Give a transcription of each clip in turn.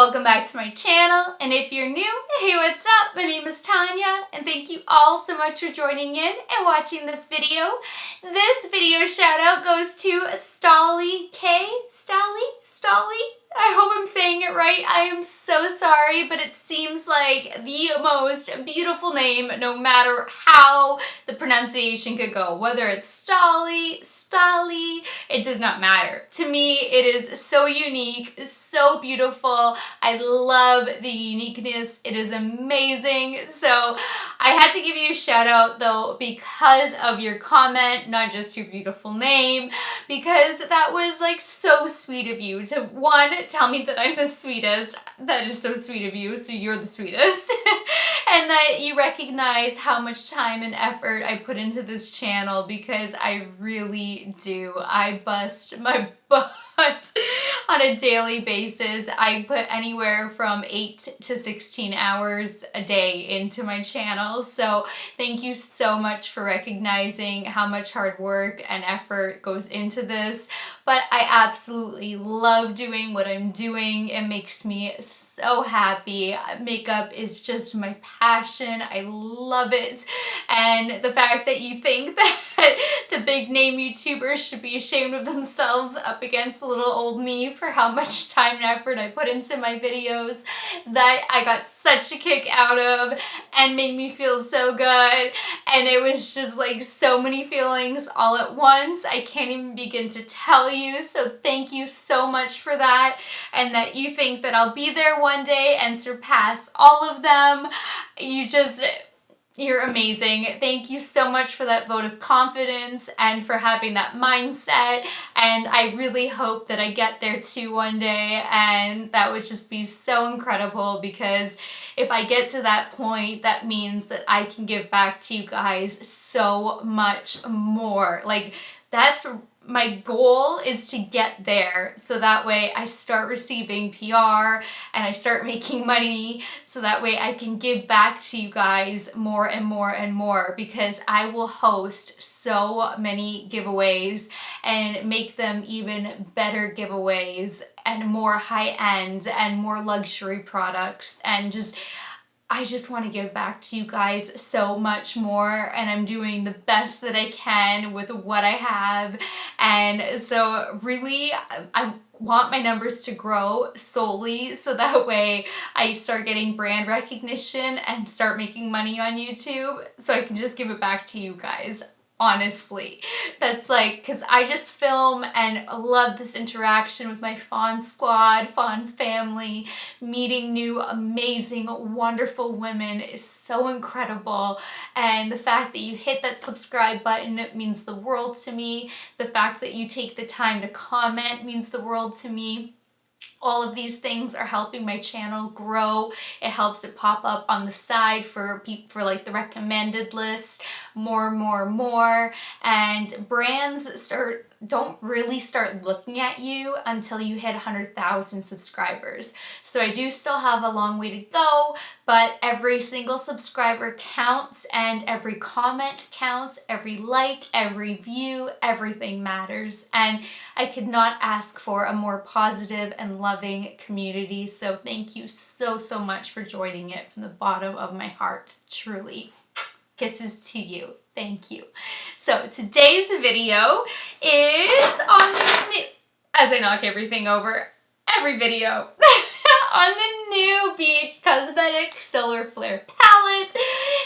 welcome back to my channel, and if you're new, hey, what's up? My name is Tanya, and thank you all so much for joining in and watching this video. This video shout out goes to Stolly K. Stolly? I hope I'm saying it right. I am so sorry, but it seems like the most beautiful name, no matter how the pronunciation could go. Whether it's Stolly, it does not matter. To me, it is so unique, so beautiful. I love the uniqueness. It is amazing. So I had to give you a shout out though because of your comment, not just your beautiful name, because that was like so sweet of you to one, tell me that I'm the sweetest. That is so sweet of you, so you're the sweetest. And that you recognize how much time and effort I put into this channel, because I really do. I bust my butt on a daily basis. I put anywhere from 8 to 16 hours a day into my channel. So thank you so much for recognizing how much hard work and effort goes into this. But I absolutely love doing what I'm doing. It makes me so happy. Makeup is just my passion. I love it. And the fact that you think that the big name YouTubers should be ashamed of themselves up against little old me for how much time and effort I put into my videos, that I got such a kick out of and made me feel so good. And it was just like so many feelings all at once. I can't even begin to tell you. So thank you so much for that, and that you think that I'll be there one day and surpass all of them. You're amazing. Thank you so much for that vote of confidence and for having that mindset. And I really hope that I get there too one day, and that would just be so incredible, because if I get to that point, that means that I can give back to you guys so much more. Like, that's my goal, is to get there, so that way I start receiving PR and I start making money, so that way I can give back to you guys more and more and more, because I will host so many giveaways and make them even better giveaways and more high-end and more luxury products, and I just want to give back to you guys so much more, and I'm doing the best that I can with what I have. And so really, I want my numbers to grow solely so that way I start getting brand recognition and start making money on YouTube, so I can just give it back to you guys. Honestly, that's like, because I just film and love this interaction with my Fawn squad, Fawn family. Meeting new, amazing, wonderful women is so incredible. And the fact that you hit that subscribe button means the world to me. The fact that you take the time to comment means the world to me. All of these things are helping my channel grow. It helps it pop up on the side for like the recommended list, more, and brands don't really start looking at you until you hit 100,000 subscribers. So I do still have a long way to go, but every single subscriber counts, and every comment counts, every like, every view, everything matters. And I could not ask for a more positive and loving community. So thank you so much for joining it from the bottom of my heart, truly. Kisses to you. Thank you. So today's video is on the as I knock everything over, every video, on the new ABH Cosmetics Solar Flare palette.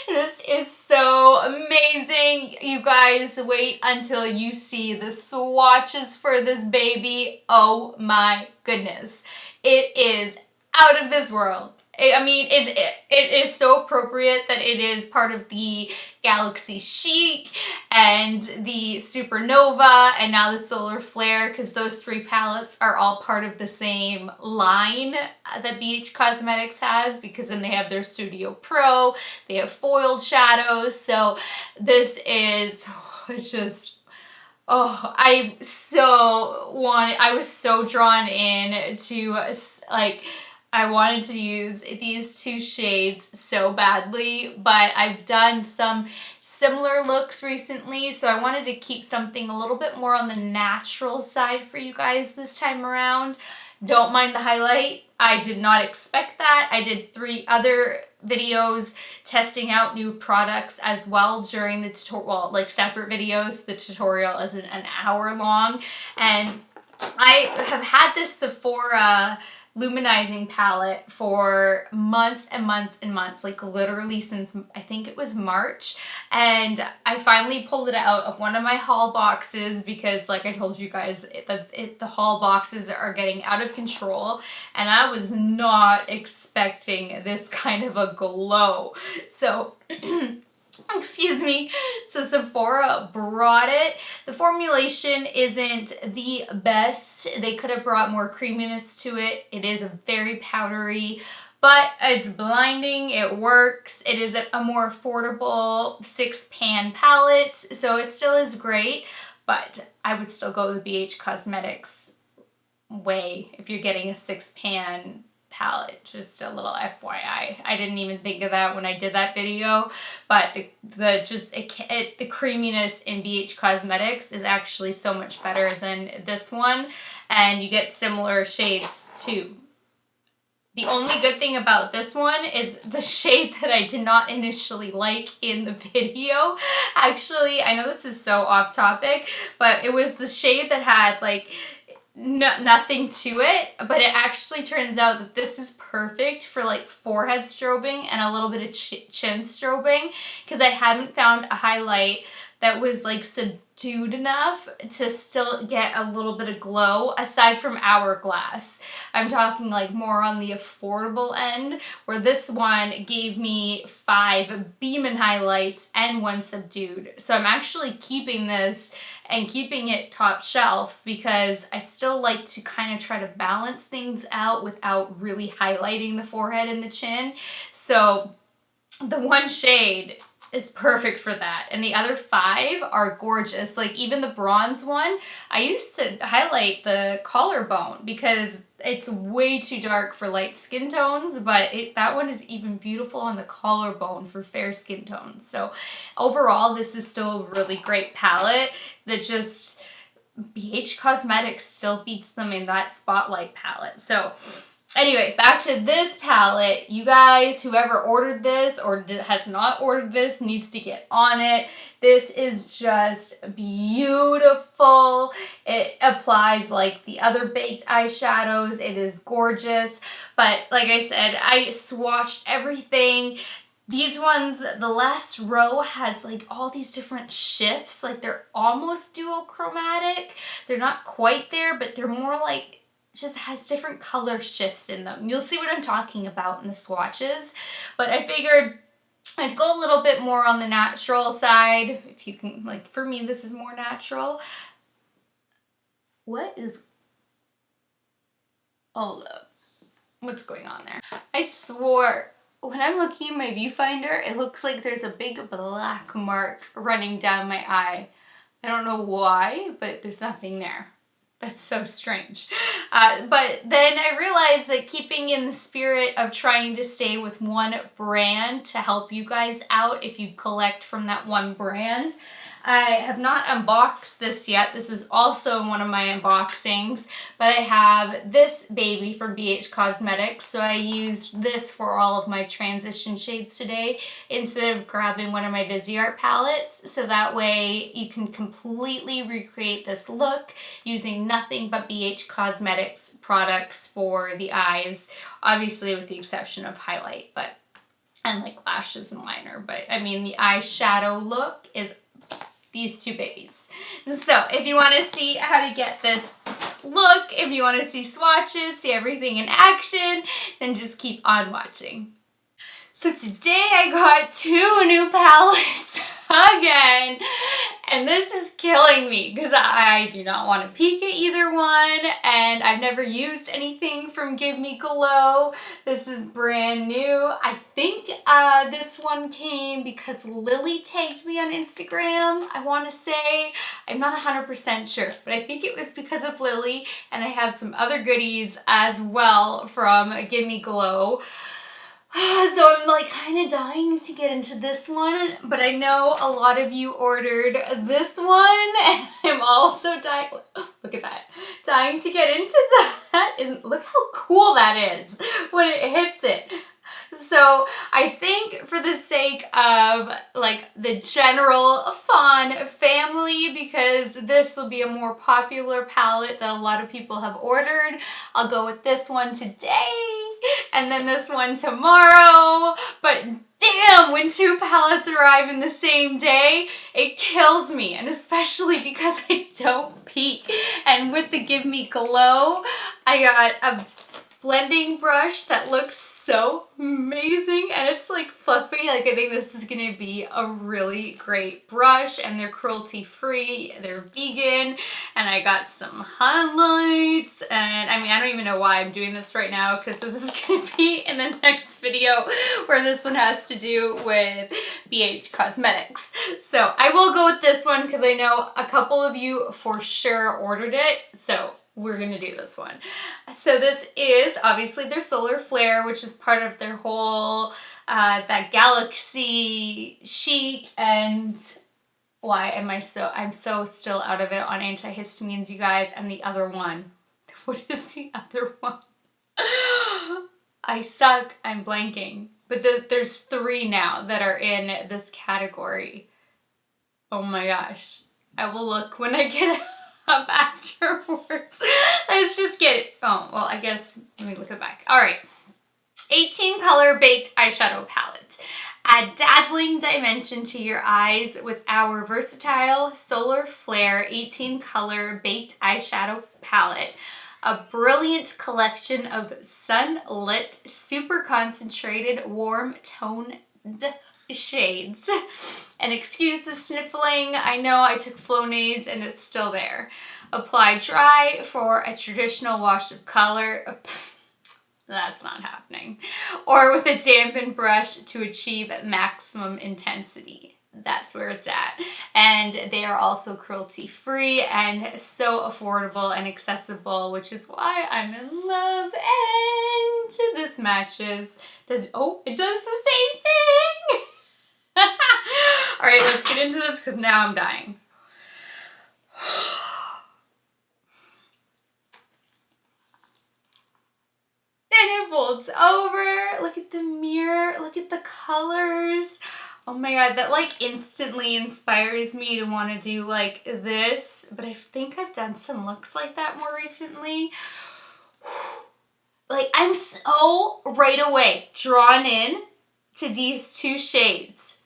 This is so amazing. You guys, wait until you see the swatches for this baby. Oh my goodness. It is out of this world. I mean, it is so appropriate that it is part of the Galaxy Chic and the Supernova and now the Solar Flare, because those three palettes are all part of the same line that ABH Cosmetics has, because then they have their Studio Pro, they have foiled shadows. So this is just... oh, I was so drawn in to, like, I wanted to use these two shades so badly, but I've done some similar looks recently, so I wanted to keep something a little bit more on the natural side for you guys this time around. Don't mind the highlight. I did not expect that. I did 3 other videos testing out new products as well during the tutorial, well, like separate videos. The tutorial isn't an hour long, and I have had this Sephora Luminizing palette for months and months and months, like literally since I think it was March, and I finally pulled it out of one of my haul boxes because, like I told you guys, the haul boxes are getting out of control, and I was not expecting this kind of a glow. So excuse me. So Sephora brought it. The formulation isn't the best. They could have brought more creaminess to it. It is very powdery, but it's blinding. It works. It is a more affordable 6-pan palette, so it still is great, but I would still go the BH Cosmetics way if you're getting a 6-pan palette. Just a little FYI. I didn't even think of that when I did that video, but the creaminess in BH Cosmetics is actually so much better than this one, and you get similar shades too. The only good thing about this one is the shade that I did not initially like in the video. Actually, I know this is so off topic, but it was the shade that had like nothing to it, but it actually turns out that this is perfect for like forehead strobing and a little bit of chin strobing, because I haven't found a highlight that was like subdued enough to still get a little bit of glow aside from Hourglass. I'm talking like more on the affordable end, where this one gave me 5 beaming highlights and 1 subdued. So I'm actually keeping this and keeping it top shelf because I still like to kind of try to balance things out without really highlighting the forehead and the chin. So the one shade is perfect for that, and the other 5 are gorgeous. Like even the bronze one, I used to highlight the collarbone because it's way too dark for light skin tones, but that one is even beautiful on the collarbone for fair skin tones. So overall, this is still a really great palette that just BH Cosmetics still beats them in that Spotlight palette. So anyway, back to this palette. You guys, whoever ordered this or has not ordered this, needs to get on it. This is just beautiful. It applies like the other baked eyeshadows. It is gorgeous. But like I said, I swatched everything. These ones, the last row has like all these different shifts. Like they're almost duochromatic. They're not quite there, but they're more like just has different color shifts in them. You'll see what I'm talking about in the swatches, but I figured I'd go a little bit more on the natural side. If you can, like for me, this is more natural. What is, hold up, what's going on there? I swore, when I'm looking at my viewfinder, it looks like there's a big black mark running down my eye. I don't know why, but there's nothing there. That's so strange. But then I realized that keeping in the spirit of trying to stay with one brand to help you guys out if you collect from that one brand, I have not unboxed this yet. This was also one of my unboxings, but I have this baby from BH Cosmetics, so I used this for all of my transition shades today instead of grabbing one of my Viseart palettes, so that way you can completely recreate this look using nothing but BH Cosmetics products for the eyes, obviously with the exception of highlight, but and like lashes and liner, but I mean the eyeshadow look is these 2 babies. So if you want to see how to get this look, if you want to see swatches, see everything in action, then just keep on watching. So today I got 2 new palettes again, and this is killing me because I do not want to peek at either one, and I've never used anything from Give Me Glow. This is brand new. I think this one came because Lilly tagged me on Instagram, I want to say. I'm not 100% sure, but I think it was because of Lilly, and I have some other goodies as well from Give Me Glow. So I'm like kind of dying to get into this one, but I know a lot of you ordered this one, and I'm also dying, look at that, dying to get into that. Look how cool that is when it hits it. So I think for the sake of like the general fun family, because this will be a more popular palette that a lot of people have ordered, I'll go with this one today and then this one tomorrow. But damn, when two palettes arrive in the same day, it kills me, and especially because I don't peek. And with the Give Me Glow, I got a blending brush that looks so amazing, and it's like fluffy. Like, I think this is gonna be a really great brush, and they're cruelty free, they're vegan, and I got some highlights. And I mean, I don't even know why I'm doing this right now, because this is gonna be in the next video where this one has to do with BH Cosmetics. So I will go with this one because I know a couple of you for sure ordered it, so we're gonna do this one. So this is obviously their Solar Flare, which is part of their whole that Galaxy Chic. And why am I'm so still out of it on antihistamines, you guys. And the other one, what is the other one? I suck, I'm blanking. But there's 3 now that are in this category. Oh my gosh, I will look when I get up afterwards. Let's just get it. Oh, well, I guess, let me look at the back. All right. 18 color baked eyeshadow palette. Add dazzling dimension to your eyes with our versatile Solar Flare 18 color baked eyeshadow palette. A brilliant collection of sunlit, super concentrated, warm toned shades. And excuse the sniffling, I know I took Flonase and it's still there. Apply dry for a traditional wash of color. That's not happening. Or with a dampened brush to achieve maximum intensity. That's where it's at. And they are also cruelty free and so affordable and accessible, which is why I'm in love. And this matches. It does the same thing. All right, let's get into this because now I'm dying. And it folds over. Look at the mirror. Look at the colors. Oh my god, that like instantly inspires me to want to do like this. But I think I've done some looks like that more recently. Like, I'm so right away drawn in to these 2 shades.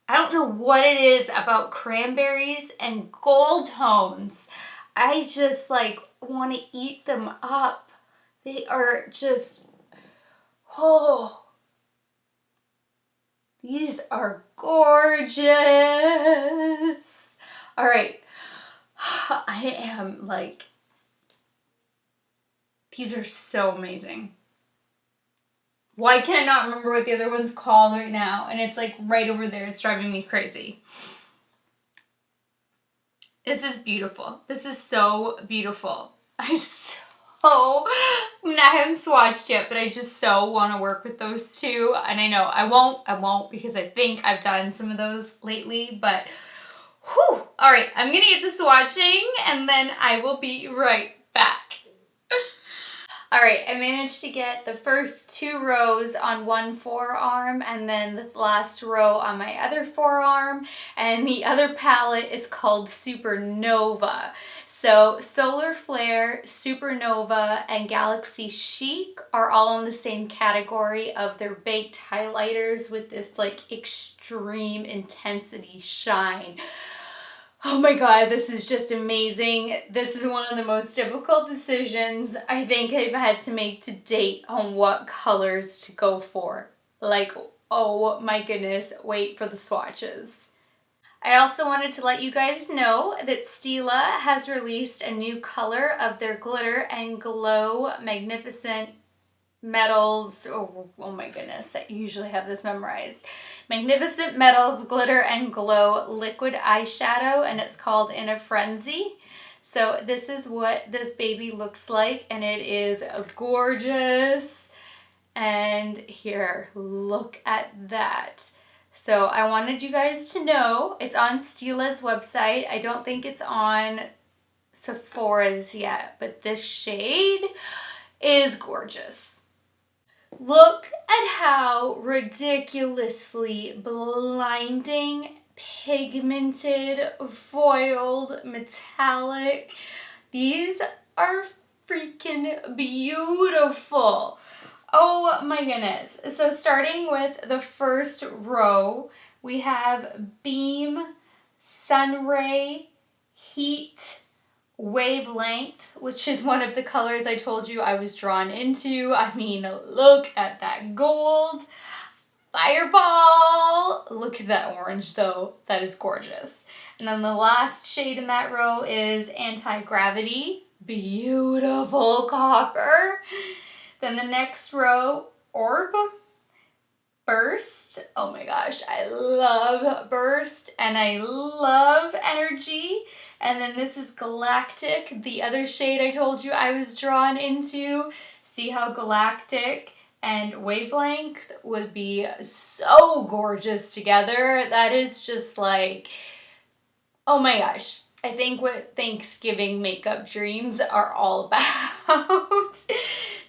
I don't know what it is about cranberries and gold tones. I just like want to eat them up. They are just, oh, these are gorgeous. All right, I am like, these are so amazing. Why can I not remember what the other one's called right now? And it's like right over there. It's driving me crazy. This is beautiful. This is so beautiful. I haven't swatched yet, but I just so want to work with those 2. And I know I won't because I think I've done some of those lately, but whew. All right, I'm going to get to swatching and then I will be right back. All right, I managed to get the first 2 rows on one forearm and then the last row on my other forearm. And the other palette is called Supernova. So Solar Flare, Supernova, and Galaxy Chic are all in the same category of their baked highlighters with this like extreme intensity shine. Oh my god, this is just amazing. This is one of the most difficult decisions I think I've had to make to date on what colors to go for. Like, oh my goodness, wait for the swatches. I also wanted to let you guys know that Stila has released a new color of their Glitter and Glow Magnificent Metals. Oh my goodness, I usually have this memorized. Magnificent Metals Glitter and Glow Liquid Eyeshadow, and it's called In a Frenzy. So this is what this baby looks like, and it is gorgeous. And here, look at that. So I wanted you guys to know it's on Stila's website. I don't think it's on Sephora's yet, but this shade is gorgeous. Look at how ridiculously blinding, pigmented, foiled, metallic. These are freaking beautiful. Oh my goodness. So starting with the first row, we have Beam, Sunray, Heat, Wavelength, which is one of the colors I told you I was drawn into. I mean, look at that gold. Fireball! Look at that orange though. That is gorgeous. And then the last shade in that row is Anti-Gravity. Beautiful copper. Then the next row, Orb, Burst. Oh my gosh, I love Burst and I love Energy. And then this is Galactic, the other shade I told you I was drawn into. See how Galactic and Wavelength would be so gorgeous together. That is just like, oh my gosh. I think what Thanksgiving makeup dreams are all about.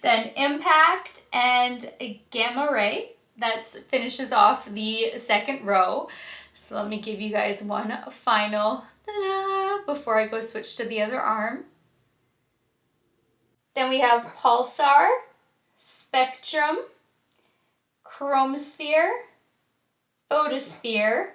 Then Impact and Gamma Ray. That finishes off the second row. So let me give you guys one final before I go switch to the other arm. Then we have Pulsar, Spectrum, Chromosphere, Photosphere,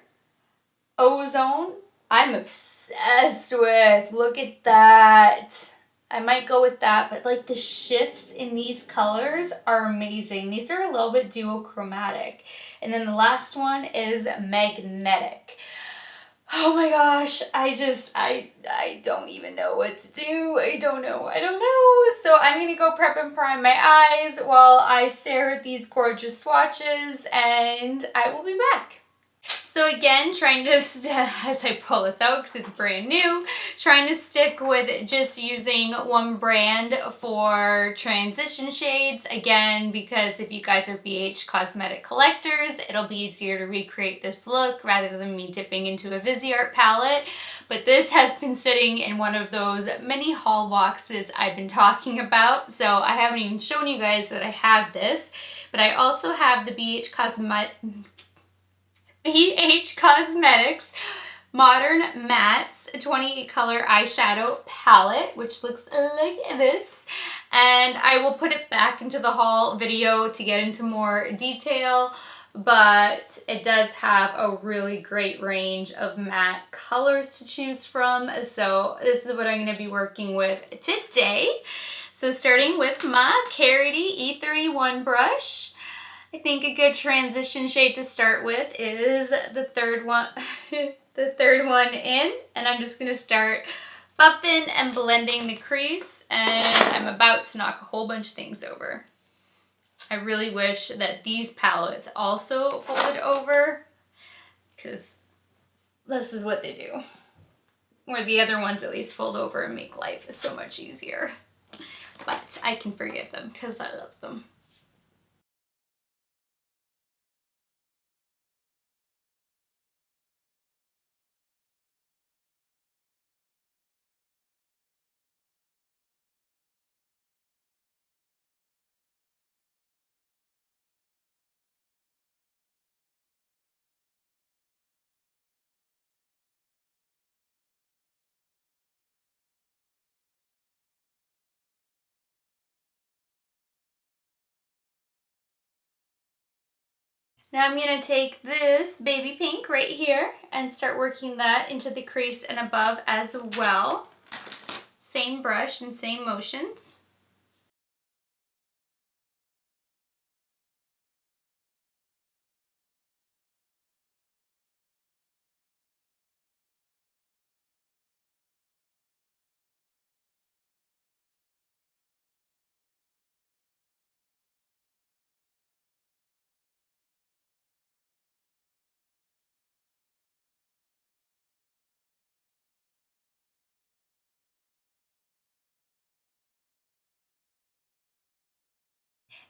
Ozone. I'm obsessed with. Look at that. I might go with that, but like the shifts in these colors are amazing. These are a little bit duochromatic. And then the last one is Magnetic. Oh my gosh, I don't even know what to do. I don't know. So I'm gonna go prep and prime my eyes while I stare at these gorgeous swatches, and I will be back. So again, trying to, as I pull this out because it's brand new, trying to stick with just using one brand for transition shades. Again, because if you guys are BH cosmetic collectors, it'll be easier to recreate this look rather than me dipping into a Viseart palette. But this has been sitting in one of those mini haul boxes I've been talking about. So I haven't even shown you guys that I have this. But I also have the BH Cosmetics Modern Mattes 28 color eyeshadow palette, which looks like this. And I will put it back into the haul video to get into more detail, but it does have a really great range of matte colors to choose from. So this is what I'm going to be working with today. So starting with my Carity E31 brush. I think a good transition shade to start with is the third one, the third one in, and I'm just gonna start buffing and blending the crease, and I'm about to knock a whole bunch of things over. I really wish that these palettes also folded over, because this is what they do. Or the other ones at least fold over and make life so much easier. But I can forgive them because I love them. Now I'm going to take this baby pink right here and start working that into the crease and above as well. Same brush and same motions.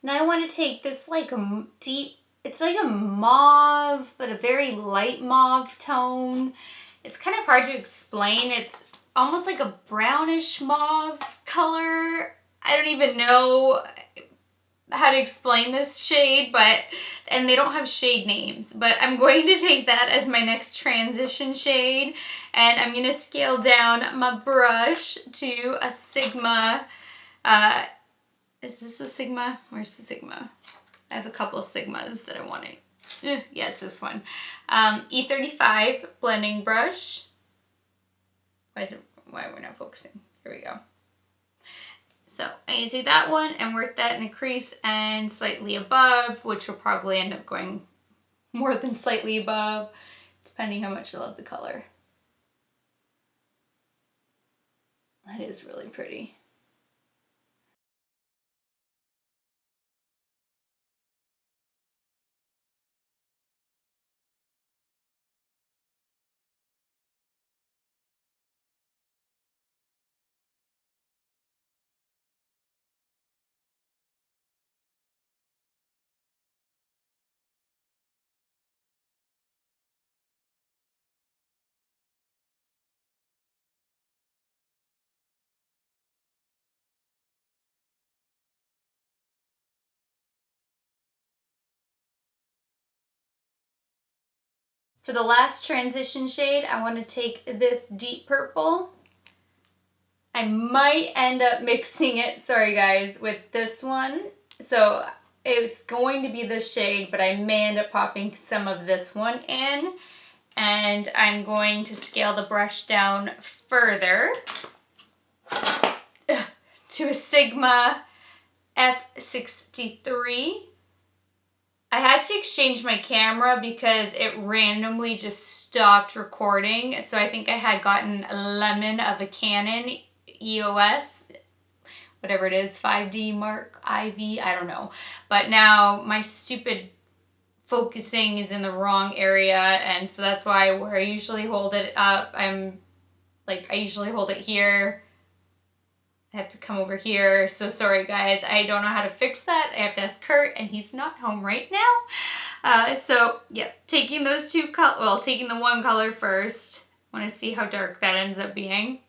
And I want to take this like a deep, it's like a mauve, but a very light mauve tone. It's kind of hard to explain. It's almost like a brownish mauve color. I don't even know how to explain this shade, and they don't have shade names, but I'm going to take that as my next transition shade, and I'm going to scale down my brush to a Sigma. Is this the Sigma? Where's the Sigma? I have a couple of Sigmas that I want to, yeah, it's this one. E35 blending brush. Why are we not focusing? Here we go. So I can take that one and work that in a crease and slightly above, which will probably end up going more than slightly above, depending how much I love the color. That is really pretty. For the last transition shade, I want to take this deep purple. I might end up mixing it, sorry guys, with this one. So it's going to be this shade, but I may end up popping some of this one in. And I'm going to scale the brush down further to a Sigma F63. I had to exchange my camera because it randomly just stopped recording. So I think I had gotten a lemon of a Canon EOS, whatever it is, 5D Mark IV, I don't know. But now my stupid focusing is in the wrong area, and so that's why where I usually hold it up, I usually hold it here. I have to come over here. So sorry guys, I don't know how to fix that. I have to ask Kurt, and he's not home right now. So yeah, taking those two taking the one color first. I want to see how dark that ends up being.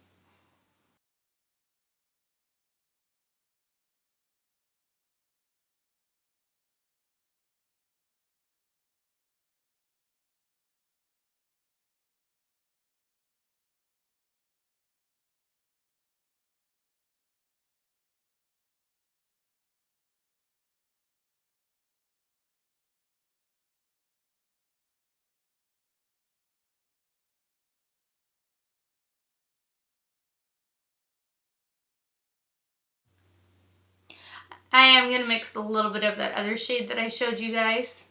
I am going to mix a little bit of that other shade that I showed you guys.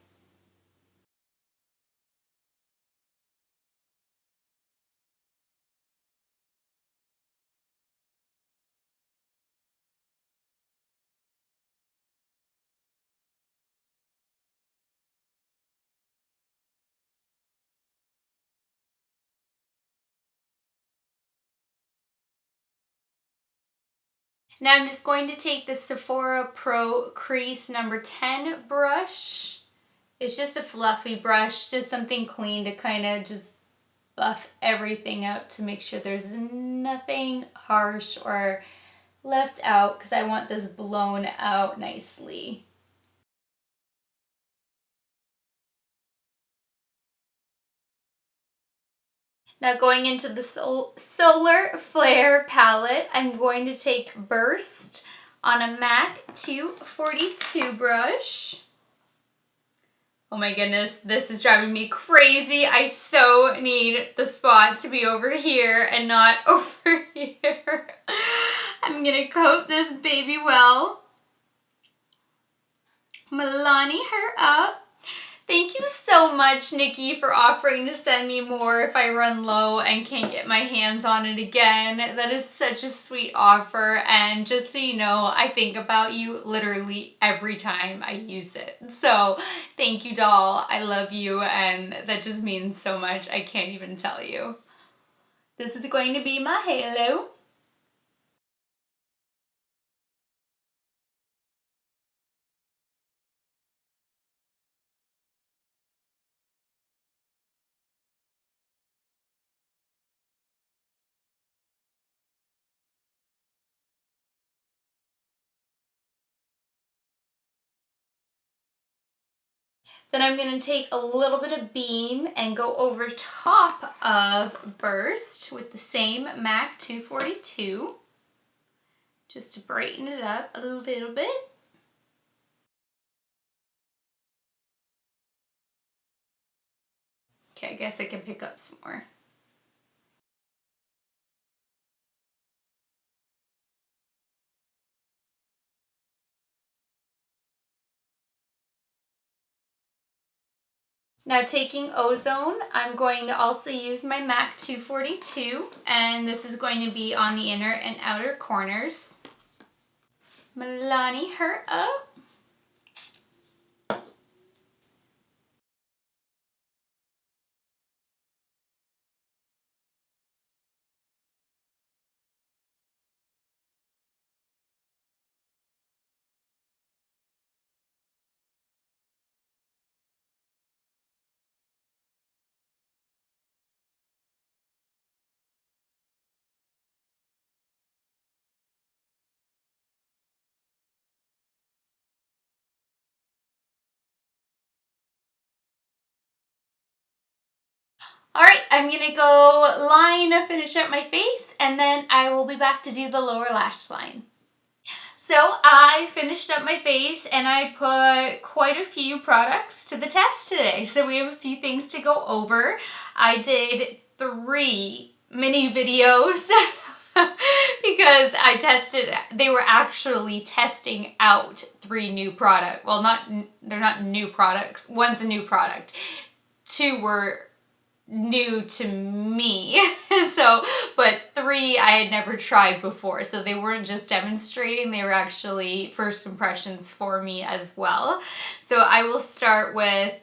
Now I'm just going to take the Sephora Pro Crease number 10 brush. It's just a fluffy brush, just something clean to kind of just buff everything out to make sure there's nothing harsh or left out, because I want this blown out nicely. Now going into the Solar Flare palette, I'm going to take Burst on a MAC 242 brush. Oh my goodness, this is driving me crazy. I so need the spot to be over here and not over here. I'm gonna coat this baby well. Milani her up. Thank you so much, Nikki, for offering to send me more if I run low and can't get my hands on it again. That is such a sweet offer, and just so you know, I think about you literally every time I use it. So thank you, doll. I love you, and that just means so much. I can't even tell you. This is going to be my halo. Then I'm going to take a little bit of Beam and go over top of Burst with the same MAC 242, just to brighten it up a little bit. Okay, I guess I can pick up some more. Now taking Ozone, I'm going to also use my MAC 242, and this is going to be on the inner and outer corners. Milani her up. Alright, I'm going to go finish up my face, and then I will be back to do the lower lash line. So I finished up my face and I put quite a few products to the test today. So we have a few things to go over. I did 3 mini videos because they were actually testing out 3 new products. Well, they're not new products. One's a new product. 2 were new to me, but 3 I had never tried before, so they weren't just demonstrating, they were actually first impressions for me as well. So I will start with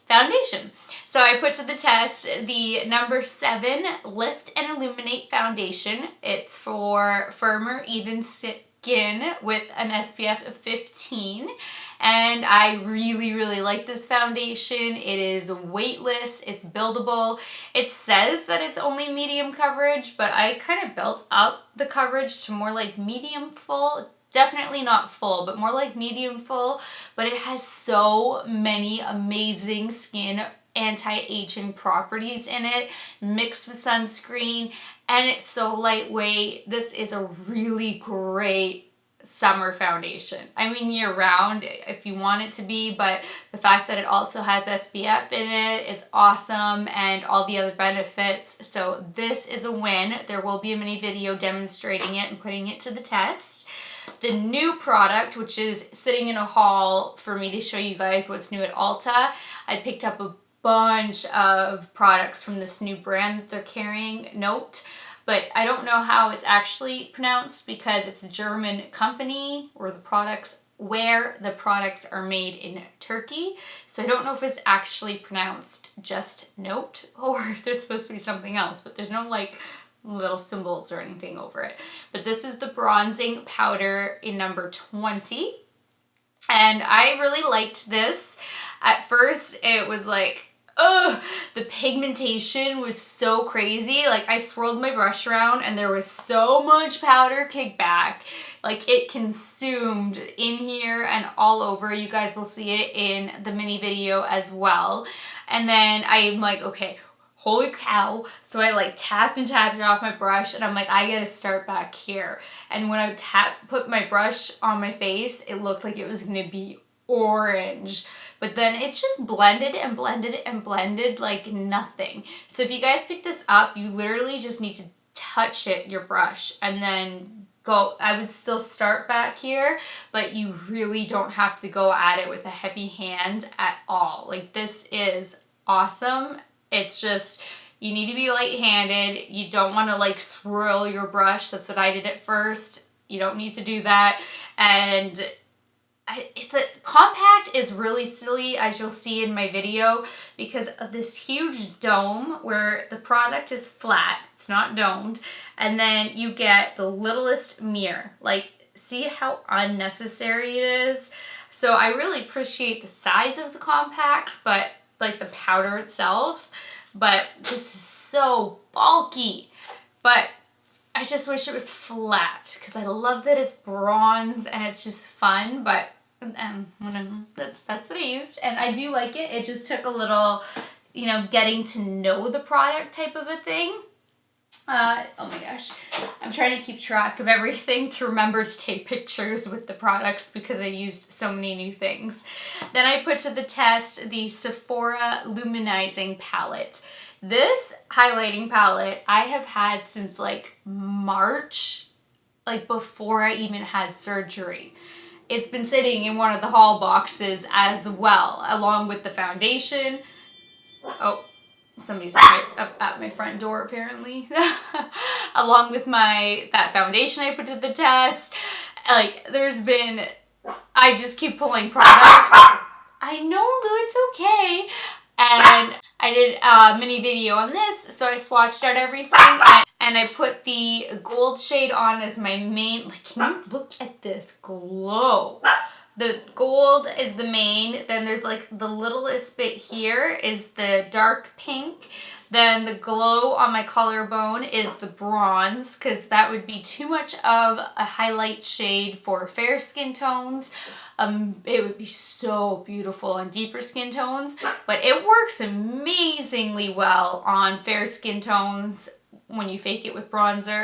foundation. So I put to the test the number 7 Lift and Illuminate foundation. It's for firmer, even skin with an SPF of 15. And I really, really like this foundation. It is weightless, it's buildable. It says that it's only medium coverage, but I kind of built up the coverage to more like medium full. Definitely not full, but more like medium full. But it has so many amazing skin anti-aging properties in it, mixed with sunscreen, and it's so lightweight. This is a really great summer foundation. I mean year round if you want it to be, but the fact that it also has SPF in it is awesome, and all the other benefits. So this is a win. There will be a mini video demonstrating it and putting it to the test. The new product, which is sitting in a haul for me to show you guys what's new at Ulta. I picked up a bunch of products from this new brand that they're carrying, Note. But I don't know how it's actually pronounced because it's a German company where the products are made in Turkey. So I don't know if it's actually pronounced just Note or if there's supposed to be something else, but there's no like little symbols or anything over it. But this is the bronzing powder in number 20. And I really liked this. At first it was like, ugh, the pigmentation was so crazy. Like I swirled my brush around and there was so much powder kickback. Like it consumed in here and all over. You guys will see it in the mini video as well. And then I'm like, okay, holy cow. So I like tapped and tapped it off my brush and I'm like, I gotta start back here. And when I put my brush on my face, it looked like it was gonna be orange. But then it's just blended and blended and blended like nothing. So if you guys pick this up, you literally just need to touch your brush and then go. I would still start back here, but you really don't have to go at it with a heavy hand at all. Like this is awesome. It's just, you need to be light-handed. You don't want to like swirl your brush. That's what I did at first. You don't need to do that. And the compact is really silly, as you'll see in my video, because of this huge dome where the product is flat, it's not domed, and then you get the littlest mirror. Like, see how unnecessary it is? So I really appreciate the size of the compact, but like the powder itself, but this is so bulky. But I just wish it was flat because I love that it's bronze and it's just fun, but That's what I used, and I do like it. It just took a little, you know, getting to know the product type of a thing. Oh my gosh, I'm trying to keep track of everything to remember to take pictures with the products because I used so many new things. Then I put to the test the Sephora Luminizing palette. This highlighting palette I have had since like March, like before I even had surgery. It's been sitting in one of the haul boxes as well, along with the foundation. Oh, somebody's at my front door apparently. Along with that foundation I put to the test. Like, I just keep pulling products. I know, Lou, it's okay. And I did a mini video on this, so I swatched out everything. And I put the gold shade on as my main. Like, can you look at this glow? The gold is the main, then there's like the littlest bit here is the dark pink, then the glow on my collarbone is the bronze, because that would be too much of a highlight shade for fair skin tones. It would be so beautiful on deeper skin tones, but it works amazingly well on fair skin tones when you fake it with bronzer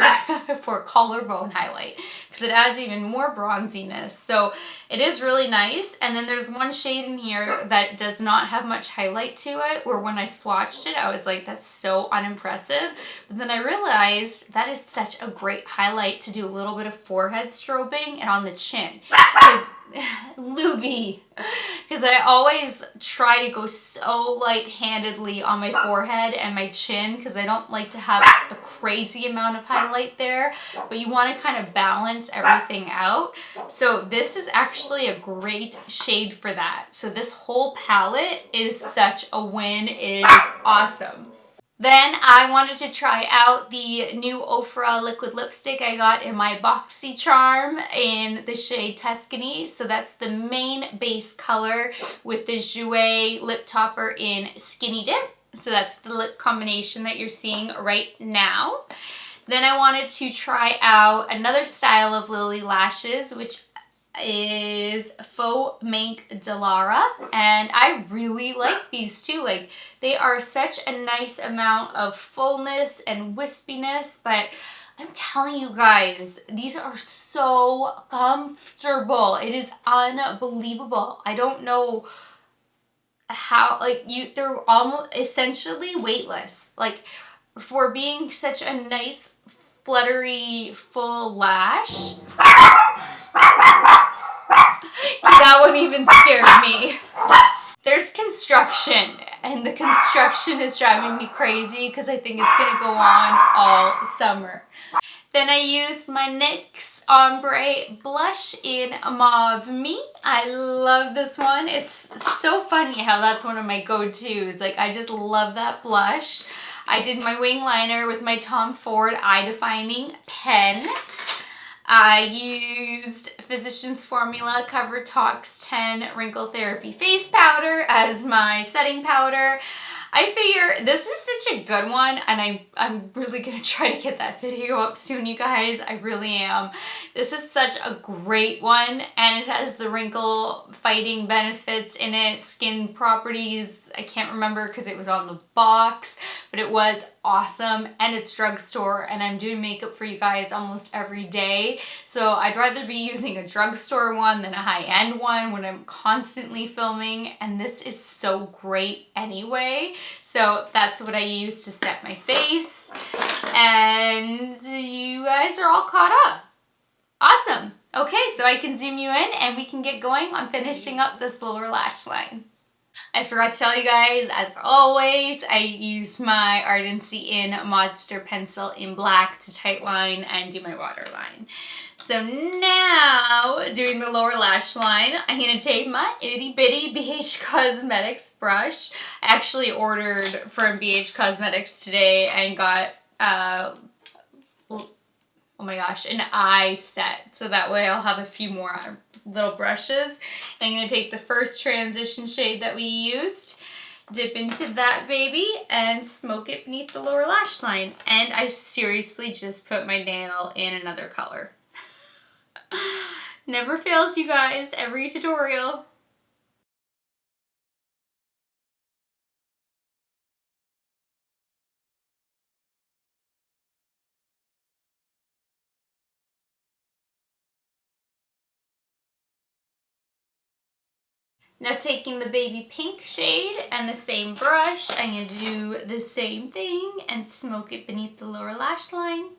for collarbone highlight, because it adds even more bronziness. So it is really nice. And then there's one shade in here that does not have much highlight to it, where when I swatched it, I was like, that's so unimpressive. But then I realized that is such a great highlight to do a little bit of forehead strobing and on the chin. Because Luby, because I always try to go so light-handedly on my forehead and my chin, because I don't like to have a crazy amount of highlight there, but you want to kind of balance everything out. So this is actually a great shade for that. So this whole palette is such a win. It is awesome. Then I wanted to try out the new Ofra liquid lipstick I got in my BoxyCharm in the shade Tuscany. So that's the main base color with the Jouer lip topper in Skinny Dip. So that's the lip combination that you're seeing right now. Then I wanted to try out another style of Lilly lashes, which is Faux Mink Delara, and I really like these too. Like, they are such a nice amount of fullness and wispiness, but I'm telling you guys, these are so comfortable. It is unbelievable. I don't know how, like, they're almost essentially weightless. Like, for being such a nice fluttery full lash, that one even scared me. There's construction, and the construction is driving me crazy because I think it's going to go on all summer. Then I used my NYX Ombre Blush in Mauve Me. I love this one. It's so funny how that's one of my go-tos. Like, I just love that blush. I did my wing liner with my Tom Ford Eye Defining pen. I used Physicians Formula Cover Tox 10 Wrinkle Therapy Face Powder as my setting powder. I figure this is such a good one, and I'm really going to try to get that video up soon, you guys. I really am. This is such a great one, and it has the wrinkle fighting benefits in it, skin properties. I can't remember because it was on the box, but it was awesome, and it's drugstore, and I'm doing makeup for you guys almost every day, so I'd rather be using a drugstore one than a high-end one when I'm constantly filming, and this is so great anyway. So that's what I use to set my face, and you guys are all caught up. Awesome. Okay, so I can zoom you in and we can get going on finishing up this lower lash line. I forgot to tell you guys, as always, I used my Ardency in Modster pencil in black to tightline and do my waterline. So now, doing the lower lash line, I'm going to take my itty bitty BH Cosmetics brush. I actually ordered from BH Cosmetics today and got, oh my gosh, an eye set. So that way I'll have a few more little brushes. And I'm going to take the first transition shade that we used, dip into that baby, and smoke it beneath the lower lash line. And I seriously just put my nail in another color. Never fails, you guys, every tutorial. Now taking the baby pink shade and the same brush, I'm going to do the same thing and smoke it beneath the lower lash line.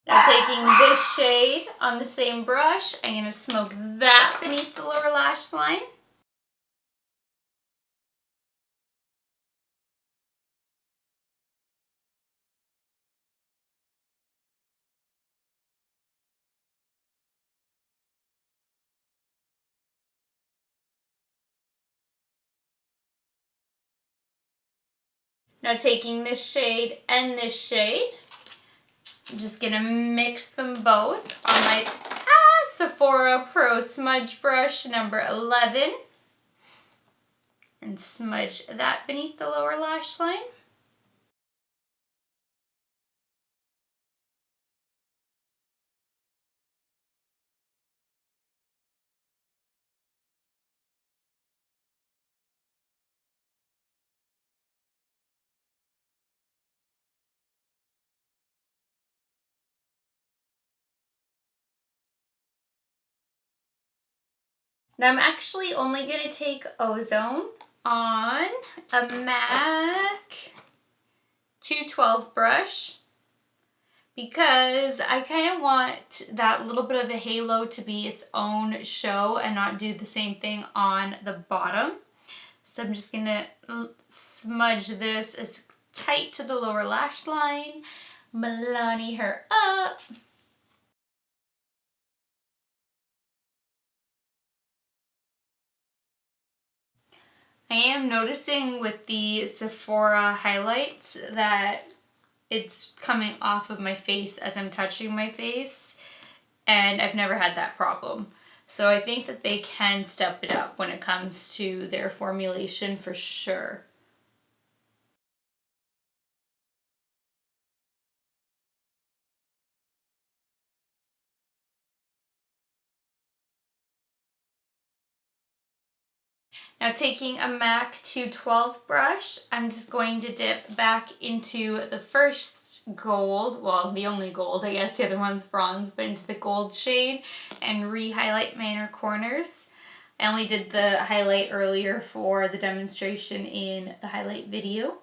Now taking this shade on the same brush, I'm going to smoke that beneath the lower lash line. Now taking this shade and this shade, I'm just going to mix them both on my Sephora Pro Smudge Brush number 11 and smudge that beneath the lower lash line. Now I'm actually only going to take Ozone on a MAC 212 brush because I kind of want that little bit of a halo to be its own show and not do the same thing on the bottom. So I'm just going to smudge this as tight to the lower lash line, Milani her up. I am noticing with the Sephora highlights that it's coming off of my face as I'm touching my face, and I've never had that problem. So I think that they can step it up when it comes to their formulation for sure. Now taking a MAC 212 brush, I'm just going to dip back into the first gold, well the only gold, I guess the other one's bronze, but into the gold shade and re-highlight my inner corners. I only did the highlight earlier for the demonstration in the highlight video.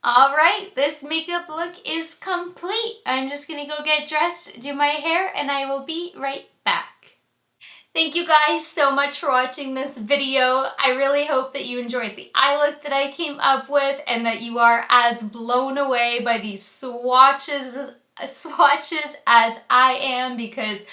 Alright, this makeup look is complete. I'm just gonna go get dressed, do my hair, and I will be right back. Thank you guys so much for watching this video. I really hope that you enjoyed the eye look that I came up with and that you are as blown away by these swatches as I am, because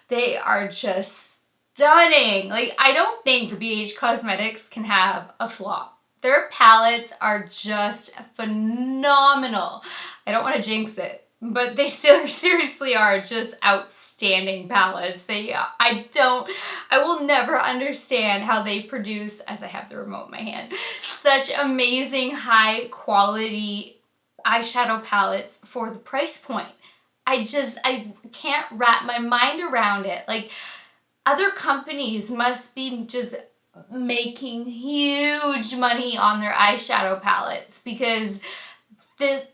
they are just stunning. Like, I don't think BH Cosmetics can have a flaw. Their palettes are just phenomenal. I don't want to jinx it, but they still seriously are just outstanding palettes. I will never understand how they produce, as I have the remote in my hand, such amazing high quality eyeshadow palettes for the price point. I can't wrap my mind around it. Like, other companies must be just making huge money on their eyeshadow palettes because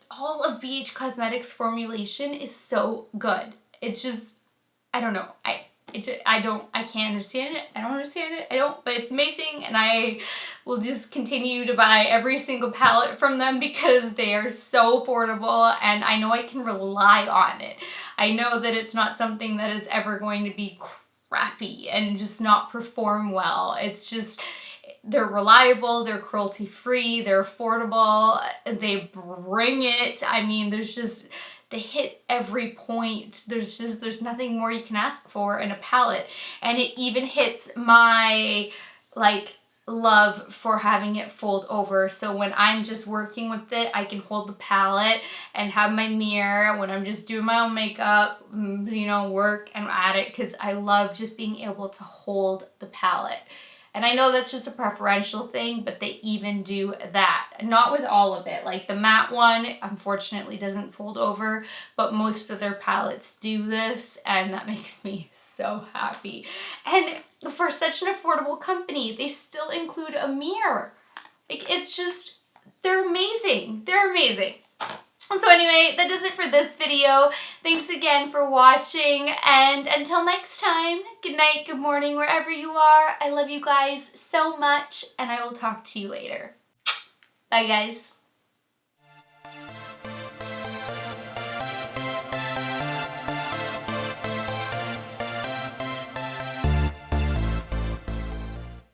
all of BH Cosmetics formulation is so good. It's just, I don't know. I can't understand it. I don't understand it. But it's amazing, and I will just continue to buy every single palette from them because they are so affordable, and I know I can rely on it. I know that it's not something that is ever going to be crappy and just not perform well. It's just, they're reliable, they're cruelty-free, they're affordable, they bring it. I mean, they hit every point. There's nothing more you can ask for in a palette. And it even hits my, like, love for having it fold over, so when I'm just working with it, I can hold the palette and have my mirror when I'm just doing my own makeup, you know, work and at it, because I love just being able to hold the palette. And I know that's just a preferential thing, but they even do that. Not with all of it. Like the matte one, unfortunately, doesn't fold over, but most of their palettes do this, and that makes me so happy. And for such an affordable company, they still include a mirror. Like, it's just, they're amazing. They're amazing. So anyway, that does it for this video. Thanks again for watching, and until next time, good night, good morning, wherever you are. I love you guys so much, and I will talk to you later. Bye, guys.